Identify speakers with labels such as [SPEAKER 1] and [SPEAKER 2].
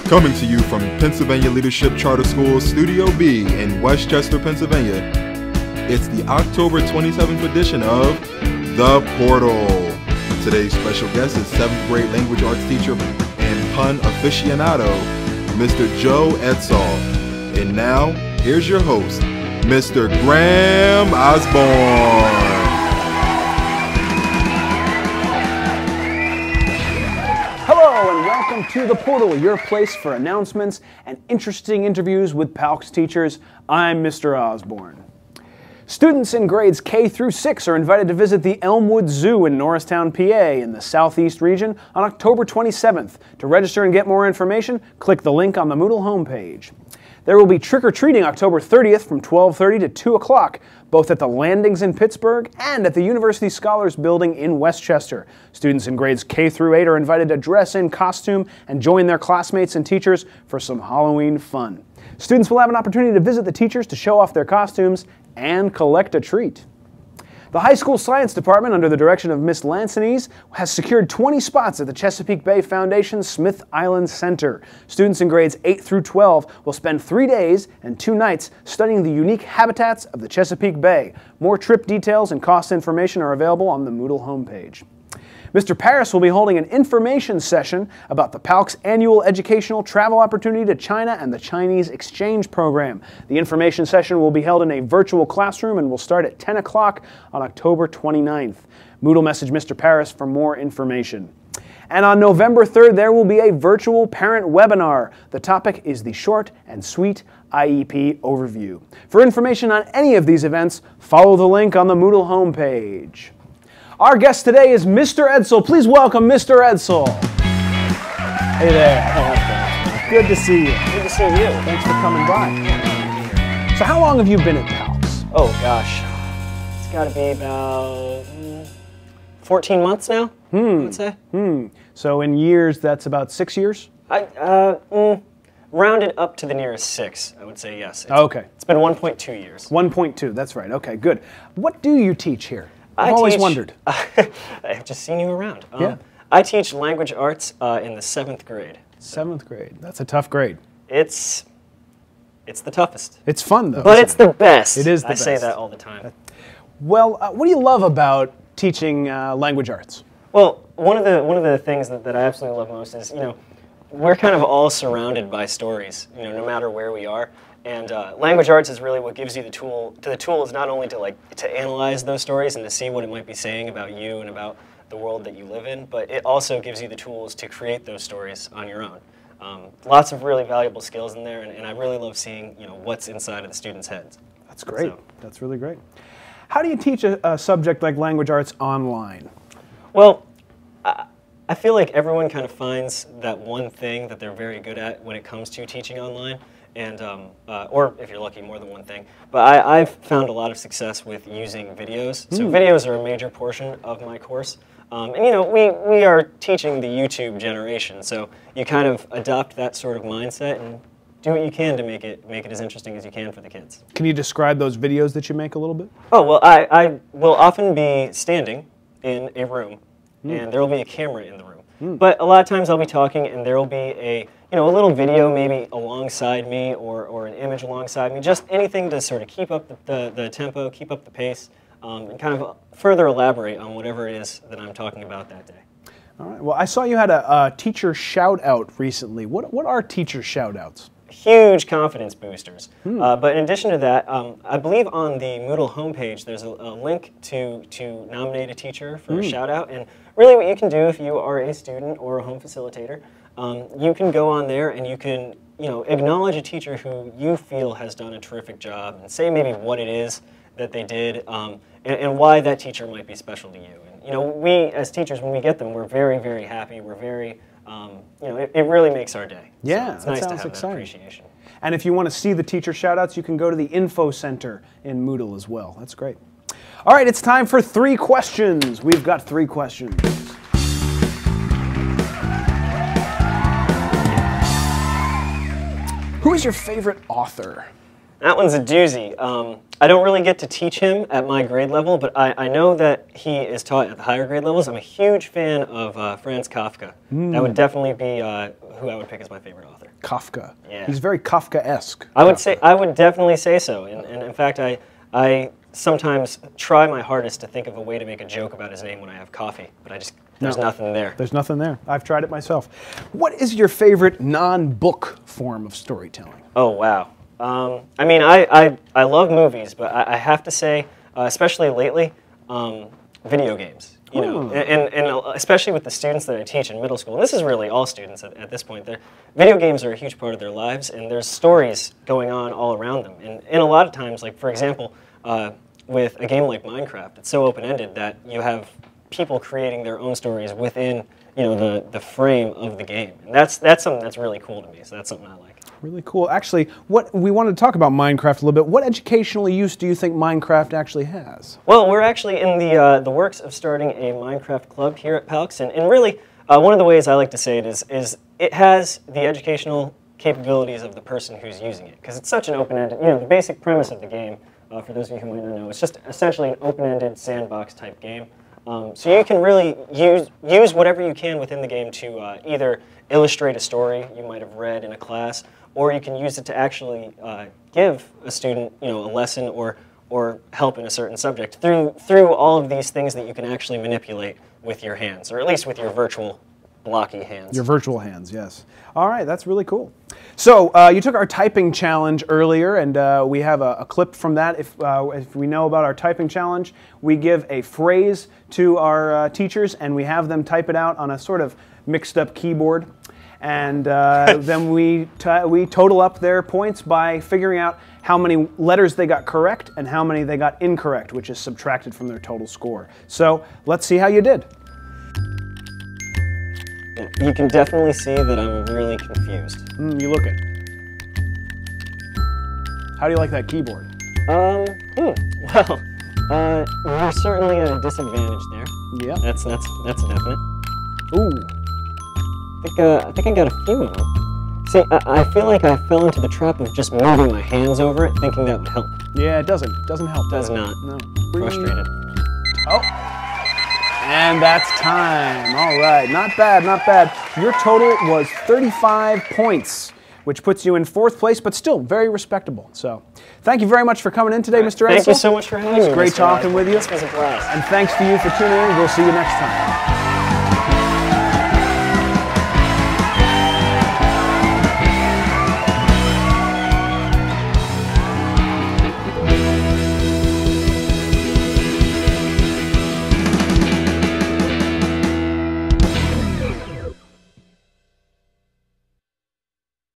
[SPEAKER 1] Coming to you from Pennsylvania Leadership Charter School Studio B in Westchester, Pennsylvania, it's the October 27th edition of The Portal. Today's special guest is 7th grade language arts teacher and pun aficionado, Mr. Joe Edsall. And now, here's your host, Mr. Graham Osborne.
[SPEAKER 2] Hello and welcome to The Portal, your place for announcements and interesting interviews with PALCS teachers. I'm Mr. Osborne. Students in grades K through 6 are invited to visit the Elmwood Zoo in Norristown, PA in the Southeast region on October 27th. To register and get more information, click the link on the Moodle homepage. There will be trick-or-treating October 30th from 12:30 to 2 o'clock, both at the Landings in Pittsburgh and at the University Scholars Building in Westchester. Students in grades K through 8 are invited to dress in costume and join their classmates and teachers for some Halloween fun. Students will have an opportunity to visit the teachers to show off their costumes and collect a treat. The high school science department, under the direction of Miss Lansanese, has secured 20 spots at the Chesapeake Bay Foundation's Smith Island Center. Students in grades 8 through 12 will spend 3 days and 2 nights studying the unique habitats of the Chesapeake Bay. More trip details and cost information are available on the Moodle homepage. Mr. Paris will be holding an information session about the PALCS annual educational travel opportunity to China and the Chinese exchange program. The information session will be held in a virtual classroom and will start at 10 o'clock on October 29th. Moodle message Mr. Paris for more information. And on November 3rd, there will be a virtual parent webinar. The topic is the short and sweet IEP overview. For information on any of these events, follow the link on the Moodle homepage. Our guest today is Mr. Edsall. Please welcome Mr. Edsall. Hey there. Good to see you.
[SPEAKER 3] Good to see you.
[SPEAKER 2] Thanks for coming by. So how long have you been at PALCS?
[SPEAKER 3] Oh gosh, it's got to be about 14 months now, I would say.
[SPEAKER 2] So in years, that's about 6 years?
[SPEAKER 3] Rounded up to the nearest 6, I would say yes.
[SPEAKER 2] Okay.
[SPEAKER 3] It's been 1.2 years.
[SPEAKER 2] 1.2, that's right. Okay, good. What do you teach here? I've always wondered.
[SPEAKER 3] I've just seen you around.
[SPEAKER 2] Yeah.
[SPEAKER 3] I teach language arts in the 7th grade.
[SPEAKER 2] 7th grade. That's a tough grade.
[SPEAKER 3] It's the toughest.
[SPEAKER 2] It's fun, though.
[SPEAKER 3] But it's the best.
[SPEAKER 2] It is the best.
[SPEAKER 3] I say that all the time.
[SPEAKER 2] Well, what do you love about teaching language arts?
[SPEAKER 3] Well, one of the things that I absolutely love most is, we're kind of all surrounded by stories, no matter where we are. And language arts is really what gives you the tool. The tool is not only to analyze those stories and to see what it might be saying about you and about the world that you live in, but it also gives you the tools to create those stories on your own. Lots of really valuable skills in there, and I really love seeing what's inside of the students' heads.
[SPEAKER 2] That's great. So. That's really great. How do you teach a subject like language arts online?
[SPEAKER 3] Well, I feel like everyone kind of finds that one thing that they're very good at when it comes to teaching online. And, or if you're lucky, more than one thing. But I've found a lot of success with using videos. So videos are a major portion of my course. And we are teaching the YouTube generation. So you kind of adopt that sort of mindset and do what you can to make it as interesting as you can for the kids.
[SPEAKER 2] Can you describe those videos that you make a little bit?
[SPEAKER 3] Oh, well, I will often be standing in a room, and there will be a camera in the room. But a lot of times I'll be talking, and there will be a little video maybe alongside me or an image alongside me, just anything to sort of keep up the tempo, keep up the pace, and kind of further elaborate on whatever it is that I'm talking about that day.
[SPEAKER 2] All right. Well, I saw you had a teacher shout-out recently. What are teacher shout-outs?
[SPEAKER 3] Huge confidence boosters. But in addition to that, I believe on the Moodle homepage there's a link to nominate a teacher for a shout-out. And really what you can do if you are a student or a home facilitator, you can go on there and you can acknowledge a teacher who you feel has done a terrific job and say maybe what it is that they did and why that teacher might be special to you. And we as teachers, when we get them, we're very, very happy. We're very it really makes our day.
[SPEAKER 2] Yeah,
[SPEAKER 3] so it's nice to have
[SPEAKER 2] exciting.
[SPEAKER 3] that appreciation.
[SPEAKER 2] And if you want to see the teacher shout-outs, you can go to the Info Center in Moodle as well. That's great. All right, it's time for 3 questions. We've got 3 questions. Who is your favorite author?
[SPEAKER 3] That one's a doozy. I don't really get to teach him at my grade level, but I know that he is taught at the higher grade levels. I'm a huge fan of Franz Kafka. That would definitely be who I would pick as my favorite author.
[SPEAKER 2] Kafka.
[SPEAKER 3] Yeah.
[SPEAKER 2] He's very Kafka-esque.
[SPEAKER 3] I would definitely say so. And in fact, I sometimes try my hardest to think of a way to make a joke about his name when I have coffee, but there's nothing there.
[SPEAKER 2] There's nothing there. I've tried it myself. What is your favorite non-book form of storytelling?
[SPEAKER 3] Oh, wow. I mean, I love movies, but I have to say, especially lately, video games. You know, and especially with the students that I teach in middle school, and this is really all students at this point, video games are a huge part of their lives, and there's stories going on all around them. And a lot of times, like for example, with a game like Minecraft, it's so open-ended that you have people creating their own stories within, you know, the frame of the game. And that's something that's really cool to me, so that's something I like.
[SPEAKER 2] Really cool. Actually, what we wanted to talk about Minecraft a little bit. What educational use do you think Minecraft actually has?
[SPEAKER 3] Well, we're actually in the works of starting a Minecraft club here at PALCS, and really, one of the ways I like to say it is it has the educational capabilities of the person who's using it, because it's such an open-ended, you know, the basic premise of the game, for those of you who might not know, it's just essentially an open-ended sandbox type game. So you can really use whatever you can within the game to either illustrate a story you might have read in a class, or you can use it to actually give a student, you know, a lesson or help in a certain subject through all of these things that you can actually manipulate with your hands, or at least with your virtual blocky hands.
[SPEAKER 2] Your virtual hands, yes. All right, that's really cool. So you took our typing challenge earlier, and we have a clip from that. If we know about our typing challenge, we give a phrase to our teachers, and we have them type it out on a sort of mixed-up keyboard. And then we total up their points by figuring out how many letters they got correct and how many they got incorrect, which is subtracted from their total score. So let's see how you did.
[SPEAKER 3] You can definitely see that I'm really confused.
[SPEAKER 2] You look it. How do you like that keyboard?
[SPEAKER 3] Well, you're certainly at a disadvantage there.
[SPEAKER 2] Yeah.
[SPEAKER 3] That's definite.
[SPEAKER 2] Ooh.
[SPEAKER 3] I think I got a few of them. See, I feel like I fell into the trap of just moving my hands over it, thinking that would help.
[SPEAKER 2] Yeah, it doesn't. It doesn't help.
[SPEAKER 3] Does not.
[SPEAKER 2] No.
[SPEAKER 3] Frustrated.
[SPEAKER 2] Oh. And that's time. All right. Not bad, not bad. Your total was 35 points, which puts you in 4th place, but still very respectable. So thank you very much for coming in today, Mr. Edsall.
[SPEAKER 3] Thank you so much for having me.
[SPEAKER 2] It's great talking with you.
[SPEAKER 3] This was a blast.
[SPEAKER 2] And thanks to you for tuning in. We'll see you next time.